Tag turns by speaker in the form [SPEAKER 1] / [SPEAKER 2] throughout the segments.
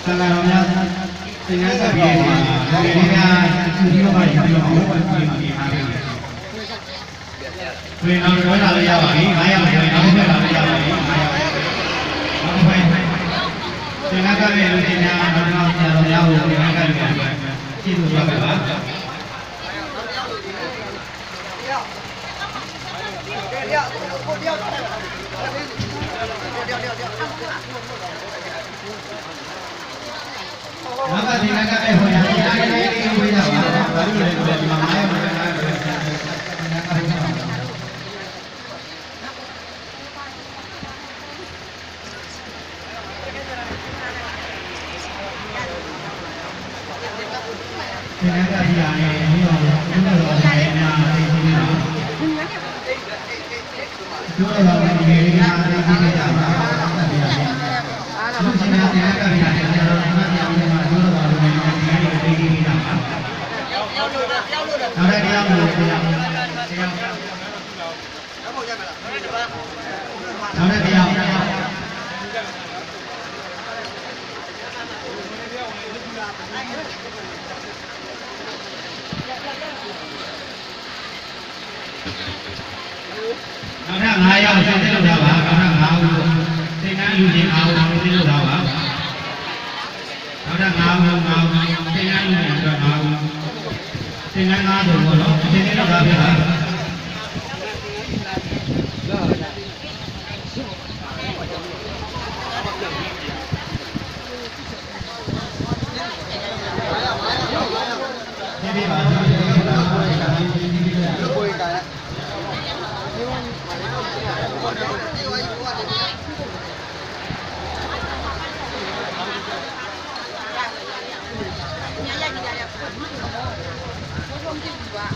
[SPEAKER 1] သံဃာတော်များသင်္ကန်းကပ်ပြီးဒီများသူဒီဘက်ကယူပြီးတော့ဘုရားကြီးမှာထားတယ်။ဝင်အောင်ပြောတာလည်းရပါပြီ။900ကျော်နောက်ထပ်လာလည်းရပါပြီ။900နောက်ပိုင်းသင်္ကန်းကပ်ရဲ့လူကြီးများတော်တော်ဆရာတော်များကိုသင်္ကန်းကပ်ပြီးကြည့်လို့ရပါပါ။နောက်ပါဒီကကအဲ့ဟိုရဒီအားလေးလေးဝေးတာပါဘာလို့လဲဒီမှာ900ကျော်နားတယ်ဒီကဟိုရဒီကကဒီအားလေးဒီတော့ဒီတော့လည်းနားလေးဒီတော့ဒီတော့လည်းဒီလေးနားလေးဒီကြပါဆက်ပြရအောင်လူရှင်များဒီကကဒီအားလေးကျွန်တော်တို့တရားဝင်မှာပြောတော့လို့ဒီလေးတွေသိနေတာပါနောက်တဲ့တရားကိုနောက်တဲ့တရားနောက်ထပ်9ရောက်ဆက်သိလို့ရပါနောက်ထပ်9ဦးသင်္ကန်းလူချင်း9ဦးသိလို့ရပါနောက်ထပ်9ဦးသင်္ကန်းလူချင်းတော့9ဦးသင်္ကန်း9ဆိုတော့သင်္ကန်းတော့ဒါပဲလားဒီပါ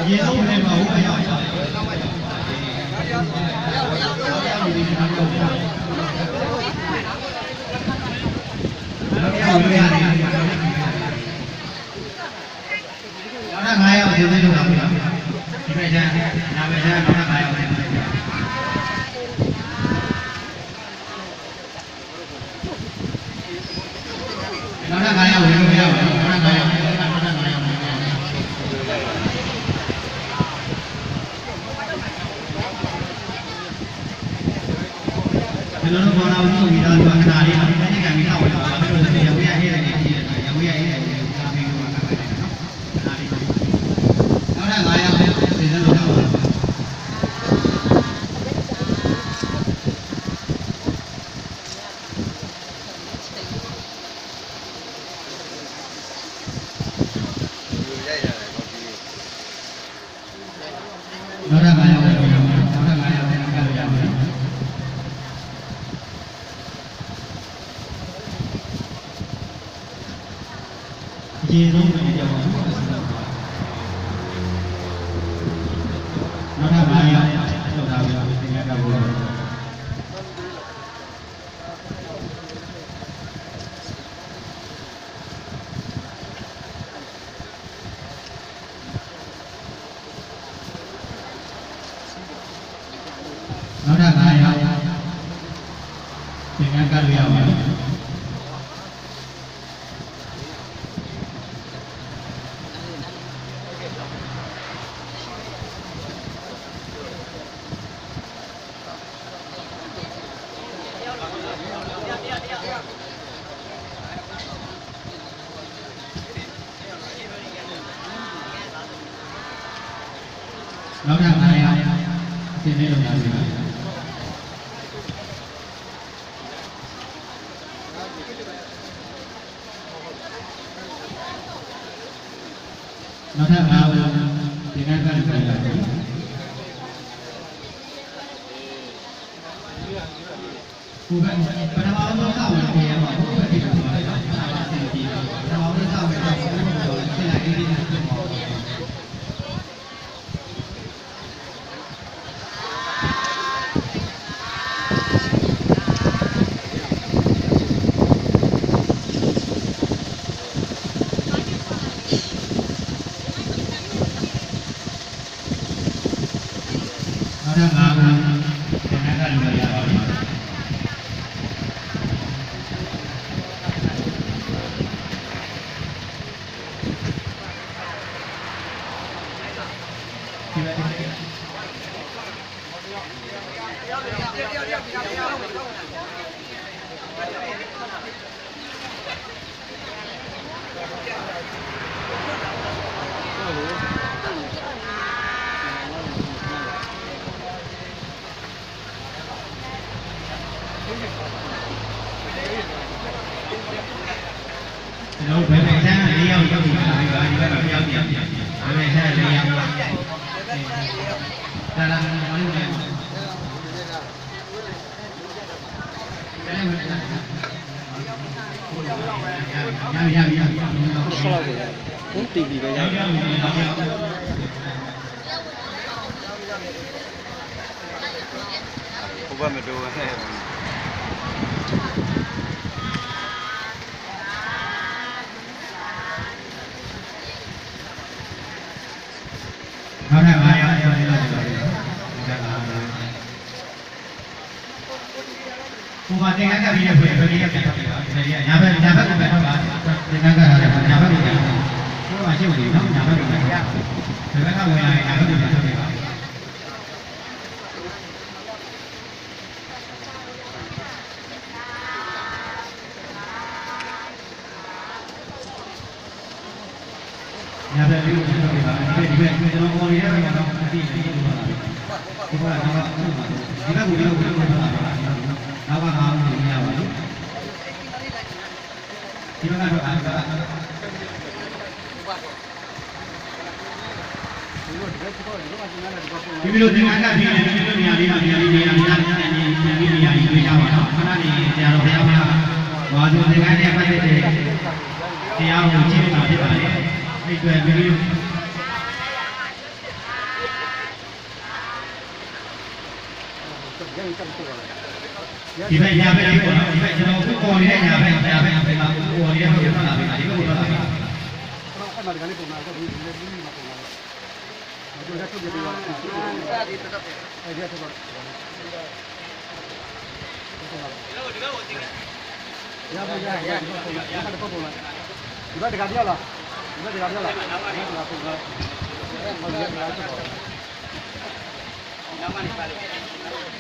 [SPEAKER 1] ရေဆုံးနေမှာဟုတ်ရောနောက်9ရောက်သေးသေးလို့လားဒီမဲ့ကျန်နာမည်ကျန်နောက်9ရောက်သေးတယ်နောက်9ရောက်ဝင်လို့မရဘူးနောက်9ရောက်ဒီလိုတော့ဘောနာဦးဆိုပြီးတော့ခဏလေးအတိုင်းကံပြီးတော့ဝင်လာတယ်လို့ဆိုရဝေးရဟဲ့တယ်ကြီးတယ်ရဝေးရဟဲ့တယ်စာပေကခဏလေးနောက်ထပ်9ရောက်သေစလို့တော့နောက်ထပ်9ရောက်နောက်ထပ်9ရောက်နဲ့ကပ်လို့ရမယ်ရေဆုံးနေကြပါဘူးနောက်ထပ်9ရောက်လောက်တာပြီးသင်္ကန်းကပ်ဖို့နောက်ထပ်9ရောက်သင်္ကန်းကပ်လို့ရပါမယ် နောက်ထပ်900အစင်းလေးလုပ်လာပြီနောက်ထပ်9ဦးဒီကနေ့ကလည်းပြန်လာပြီကိုယ်ကပထမဆုံးစောင့်နေတယ်မှာဘုရားတိတော်ပါတယ်။အားအစီအပြီးပထမဆုံးစောင့်နေတော့ဘုရားဆက်လိုက်နေတယ်ဆိုတော့နောက်ထပ်9ဦးဒီကနေ့ကလည်းရပါပြီ။ကျွန်တော်ဘယ်နဲ့ဆန်း4ယောက်ရောက်ပြီပါဒီကတော့1ယောက်ပြန်ဘယ်နဲ့ဆန်း4ယောက်ဒါလာမလို့လေရဆောက်ရတယ်ဘုန်းတီဗီပဲရဘုရားမတော်ဟဲ့နောက်ထပ်900ကျော်နေလို့ပြောတယ်။ဘုရားသင်္ကန်းကပြီးတဲ့ဖွယ်ဘယ်လိုရပြန်တော့လဲ။ညာဘက်ကိုပဲတော့ပါသင်္ကန်းကရတယ်ညာဘက်ကိုပြန်။ဘုရားရှိဝင်နော်ညာဘက်ကိုပြန်။ဒီဘက်ကဝင်လာရင်ညာဘက်ကိုပြန်ထုတ်ပြပါ။ညာဘက်ကိုပြန်ထုတ်ပြပါ။ဒီဘက်ကျွန်တော်ပေါ်နေတဲ့ဘက်ကတော့အတိအကျပြောပါမယ်။ဒီဘက်ကတော့ဒီဘက်ကိုလည်းပြောပါမယ်။နောက်ကငါးဦးနေရပါလိမ့်ဒီဘက်ကတော့အားကဒီလိုသင်္ကန်းကပြီးတယ်ဒီလိုနေရာလေးမှာနေရာလေးနေရာလေးနေရာကြီးတွေ့ကြပါတော့ခဏနေဆရာတော်ဘုရားကဝါသူသင်္ကန်းနဲ့ပတ်သက်တဲ့တရားကိုကြည့်နေတာဖြစ်ပါလေအဲ့တွေ့ပြီးဒီဘက်ညာဘက်လေးပေါ့နော်ဒီဘက်ကျွန်တော်ကိုပေါ်နေတဲ့ညာဘက်မှာပေါ်နေတဲ့ဟုတ်ရလာပြီဒီဘက်ကိုလာပြီအဲ့မှာဒီကနေ့ပုံမှာတော့ဒီနေ့မှာပုံမှာတော့ရက်ထုတ်ပြပါအဲ့ဒီတော့အဲ့ဒီတော့ဒီဘက်ကိုတင်ရပါရဒီဘက်တော့ပုံလာဒီဘက်တကပြောလားဒီဘက်တကပြောလားဒီဘက်တကပုံလာဟုတ်တယ်လားတော့နောက်မှနေပါလိမ့်